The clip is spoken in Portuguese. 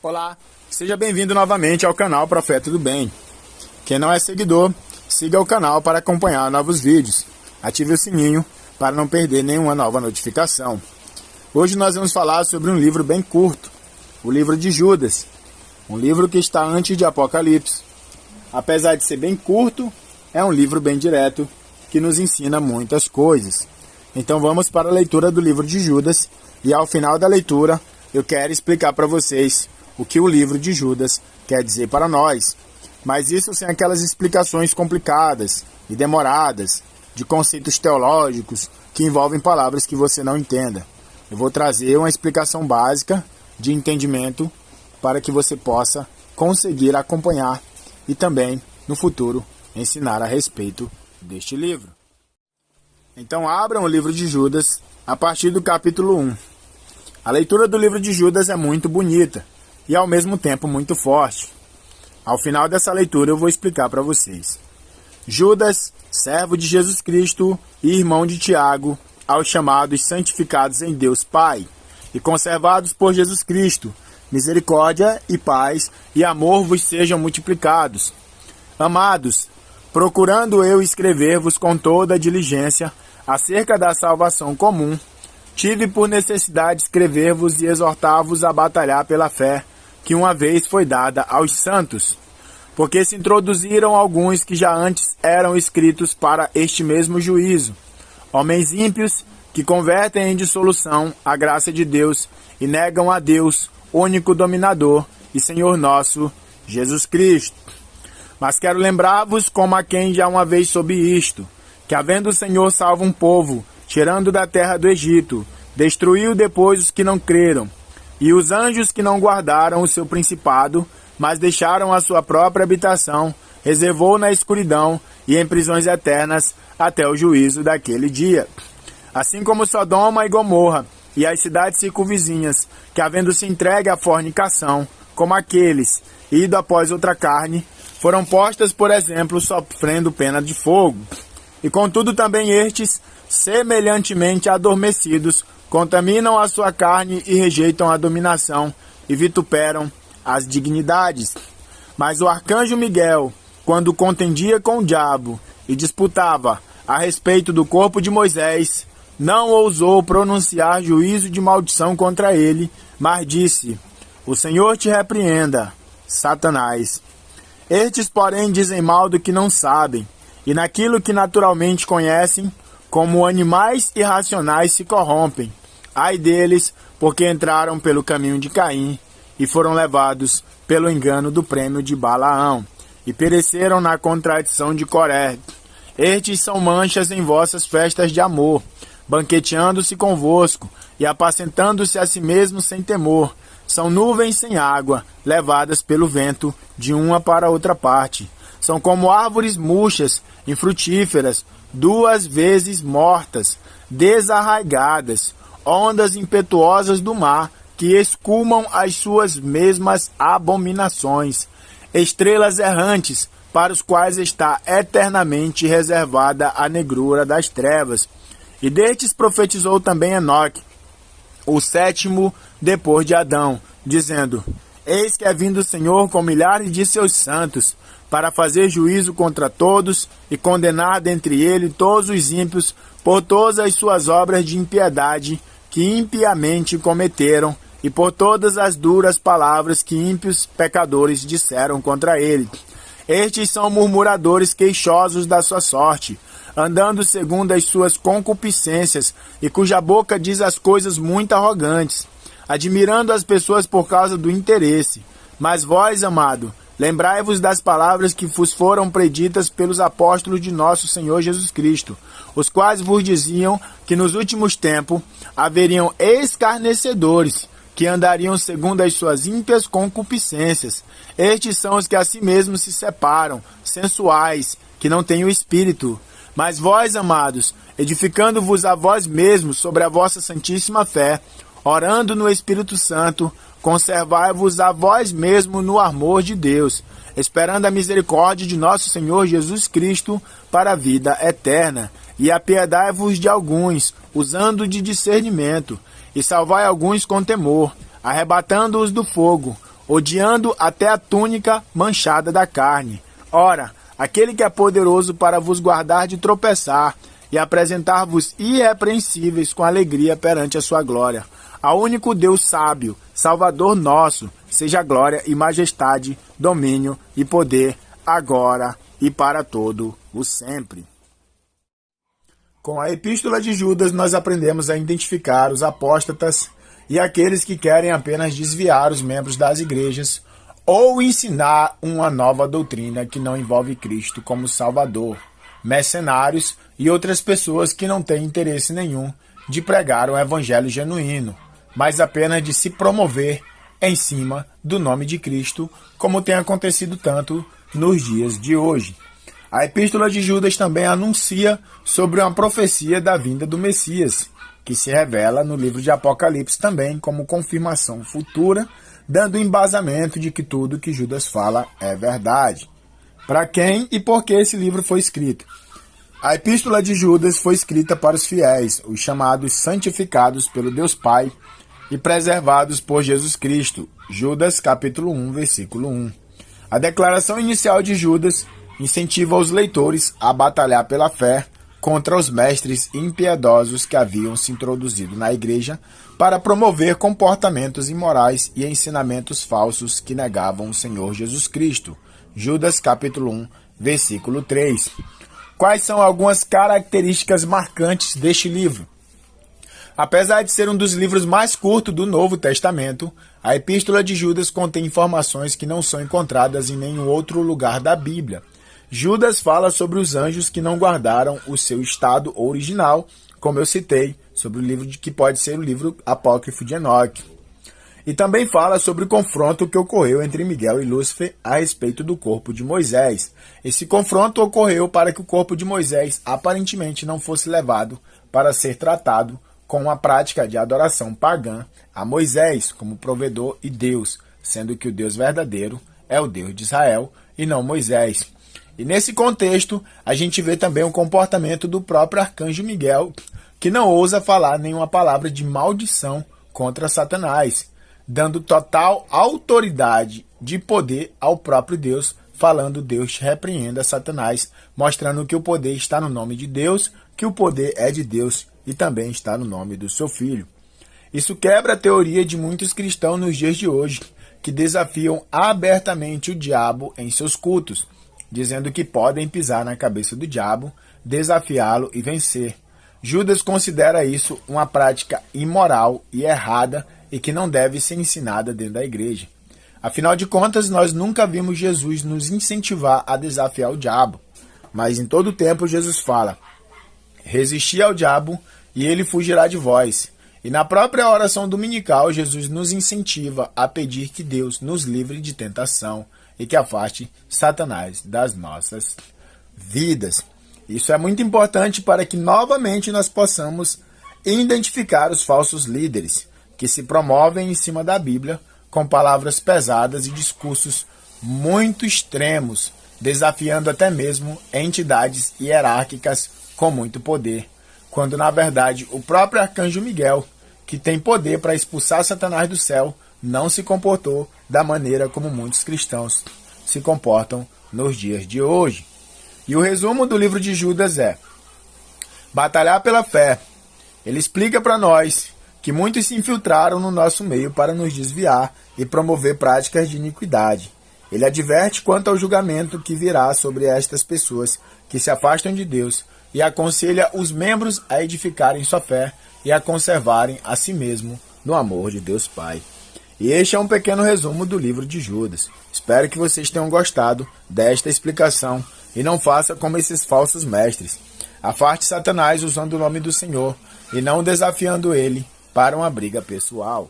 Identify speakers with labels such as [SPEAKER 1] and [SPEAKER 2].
[SPEAKER 1] Olá, seja bem-vindo novamente ao canal Profeta do Bem. Quem não é seguidor, siga o canal para acompanhar novos vídeos. Ative o sininho para não perder nenhuma nova notificação. Hoje nós vamos falar sobre um livro bem curto, o livro de Judas, um livro que está antes de Apocalipse. Apesar de ser bem curto, é um livro bem direto que nos ensina muitas coisas. Então vamos para a leitura do livro de Judas e ao final da leitura eu quero explicar para vocês o que o livro de Judas quer dizer para nós. Mas isso sem aquelas explicações complicadas e demoradas de conceitos teológicos que envolvem palavras que você não entenda. Eu vou trazer uma explicação básica de entendimento para que você possa conseguir acompanhar e também, no futuro, ensinar a respeito deste livro. Então abram o livro de Judas a partir do capítulo 1. A leitura do livro de Judas é muito bonita e ao mesmo tempo muito forte. Ao final dessa leitura eu vou explicar para vocês. Judas, servo de Jesus Cristo e irmão de Tiago, aos chamados santificados em Deus Pai e conservados por Jesus Cristo, misericórdia e paz e amor vos sejam multiplicados. Amados, procurando eu escrever-vos com toda a diligência acerca da salvação comum, tive por necessidade escrever-vos e exortar-vos a batalhar pela fé que uma vez foi dada aos santos, porque se introduziram alguns que já antes eram escritos para este mesmo juízo, homens ímpios que convertem em dissolução a graça de Deus e negam a Deus, único dominador e Senhor nosso, Jesus Cristo. Mas quero lembrar-vos como a quem já uma vez soube isto, que havendo o Senhor salvo um povo, tirando da terra do Egito, destruiu depois os que não creram, e os anjos que não guardaram o seu principado, mas deixaram a sua própria habitação, reservou na escuridão e em prisões eternas até o juízo daquele dia. Assim como Sodoma e Gomorra e as cidades circunvizinhas, que havendo se entregue à fornicação, como aqueles, ido após outra carne, foram postas, por exemplo, sofrendo pena de fogo. E contudo também estes, semelhantemente adormecidos, contaminam a sua carne e rejeitam a dominação e vituperam as dignidades. Mas o arcanjo Miguel, quando contendia com o diabo e disputava a respeito do corpo de Moisés, não ousou pronunciar juízo de maldição contra ele, mas disse: O Senhor te repreenda, Satanás. Estes, porém, dizem mal do que não sabem, e naquilo que naturalmente conhecem, como animais irracionais se corrompem. Ai deles, porque entraram pelo caminho de Caim, e foram levados pelo engano do prêmio de Balaão, e pereceram na contradição de Coré. Estes são manchas em vossas festas de amor, banqueteando-se convosco, e apacentando-se a si mesmos sem temor. São nuvens sem água, levadas pelo vento de uma para outra parte. São como árvores murchas, infrutíferas, 2 vezes mortas, desarraigadas, ondas impetuosas do mar, que escumam as suas mesmas abominações, estrelas errantes, para os quais está eternamente reservada a negrura das trevas. E destes profetizou também Enoque, o 7º depois de Adão, dizendo: Eis que é vindo o Senhor com milhares de seus santos, para fazer juízo contra todos e condenar dentre ele todos os ímpios por todas as suas obras de impiedade que impiamente cometeram e por todas as duras palavras que ímpios pecadores disseram contra ele. Estes são murmuradores queixosos da sua sorte, andando segundo as suas concupiscências, e cuja boca diz as coisas muito arrogantes, admirando as pessoas por causa do interesse. Mas vós, amado, lembrai-vos das palavras que vos foram preditas pelos apóstolos de nosso Senhor Jesus Cristo, os quais vos diziam que nos últimos tempos haveriam escarnecedores, que andariam segundo as suas ímpias concupiscências. Estes são os que a si mesmos se separam, sensuais, que não têm o Espírito. Mas vós, amados, edificando-vos a vós mesmos sobre a vossa santíssima fé, orando no Espírito Santo, conservai-vos a vós mesmos no amor de Deus, esperando a misericórdia de nosso Senhor Jesus Cristo para a vida eterna. E apiedai-vos de alguns, usando de discernimento, e salvai alguns com temor, arrebatando-os do fogo, odiando até a túnica manchada da carne. Ora, aquele que é poderoso para vos guardar de tropeçar e apresentar-vos irrepreensíveis com alegria perante a sua glória. Ao único Deus sábio, Salvador nosso, seja glória e majestade, domínio e poder, agora e para todo o sempre. Com a Epístola de Judas, nós aprendemos a identificar os apóstatas e aqueles que querem apenas desviar os membros das igrejas ou ensinar uma nova doutrina que não envolve Cristo como Salvador, mercenários e outras pessoas que não têm interesse nenhum de pregar um evangelho genuíno, mas apenas de se promover em cima do nome de Cristo, como tem acontecido tanto nos dias de hoje. A Epístola de Judas também anuncia sobre uma profecia da vinda do Messias, que se revela no livro de Apocalipse também como confirmação futura, dando embasamento de que tudo que Judas fala é verdade. Para quem e por que esse livro foi escrito? A Epístola de Judas foi escrita para os fiéis, os chamados santificados pelo Deus Pai e preservados por Jesus Cristo. Judas capítulo 1, versículo 1. A declaração inicial de Judas incentiva os leitores a batalhar pela fé contra os mestres impiedosos que haviam se introduzido na igreja para promover comportamentos imorais e ensinamentos falsos que negavam o Senhor Jesus Cristo. Judas capítulo 1, versículo 3. Quais são algumas características marcantes deste livro? Apesar de ser um dos livros mais curtos do Novo Testamento, a Epístola de Judas contém informações que não são encontradas em nenhum outro lugar da Bíblia. Judas fala sobre os anjos que não guardaram o seu estado original, como eu citei, sobre o livro que pode ser o livro apócrifo de Enoque. E também fala sobre o confronto que ocorreu entre Miguel e Lúcifer a respeito do corpo de Moisés. Esse confronto ocorreu para que o corpo de Moisés aparentemente não fosse levado para ser tratado com uma prática de adoração pagã a Moisés como provedor e Deus, sendo que o Deus verdadeiro é o Deus de Israel e não Moisés. E nesse contexto, a gente vê também o comportamento do próprio arcanjo Miguel, que não ousa falar nenhuma palavra de maldição contra Satanás, dando total autoridade de poder ao próprio Deus, falando: Deus repreenda Satanás, mostrando que o poder está no nome de Deus, que o poder é de Deus e também está no nome do seu Filho. Isso quebra a teoria de muitos cristãos nos dias de hoje, que desafiam abertamente o diabo em seus cultos, dizendo que podem pisar na cabeça do diabo, desafiá-lo e vencer. Judas considera isso uma prática imoral e errada e que não deve ser ensinada dentro da igreja. Afinal de contas, nós nunca vimos Jesus nos incentivar a desafiar o diabo, mas em todo tempo Jesus fala: resisti ao diabo e ele fugirá de vós. E na própria oração dominical, Jesus nos incentiva a pedir que Deus nos livre de tentação e que afaste Satanás das nossas vidas. Isso é muito importante para que novamente nós possamos identificar os falsos líderes que se promovem em cima da Bíblia com palavras pesadas e discursos muito extremos, desafiando até mesmo entidades hierárquicas com muito poder, quando na verdade o próprio arcanjo Miguel, que tem poder para expulsar Satanás do céu, não se comportou da maneira como muitos cristãos se comportam nos dias de hoje. E o resumo do livro de Judas é: batalhar pela fé. Ele explica para nós que muitos se infiltraram no nosso meio para nos desviar e promover práticas de iniquidade. Ele adverte quanto ao julgamento que virá sobre estas pessoas que se afastam de Deus e aconselha os membros a edificarem sua fé e a conservarem a si mesmo no amor de Deus Pai. E este é um pequeno resumo do livro de Judas. Espero que vocês tenham gostado desta explicação e não faça como esses falsos mestres. Afaste Satanás usando o nome do Senhor e não desafiando ele para uma briga pessoal.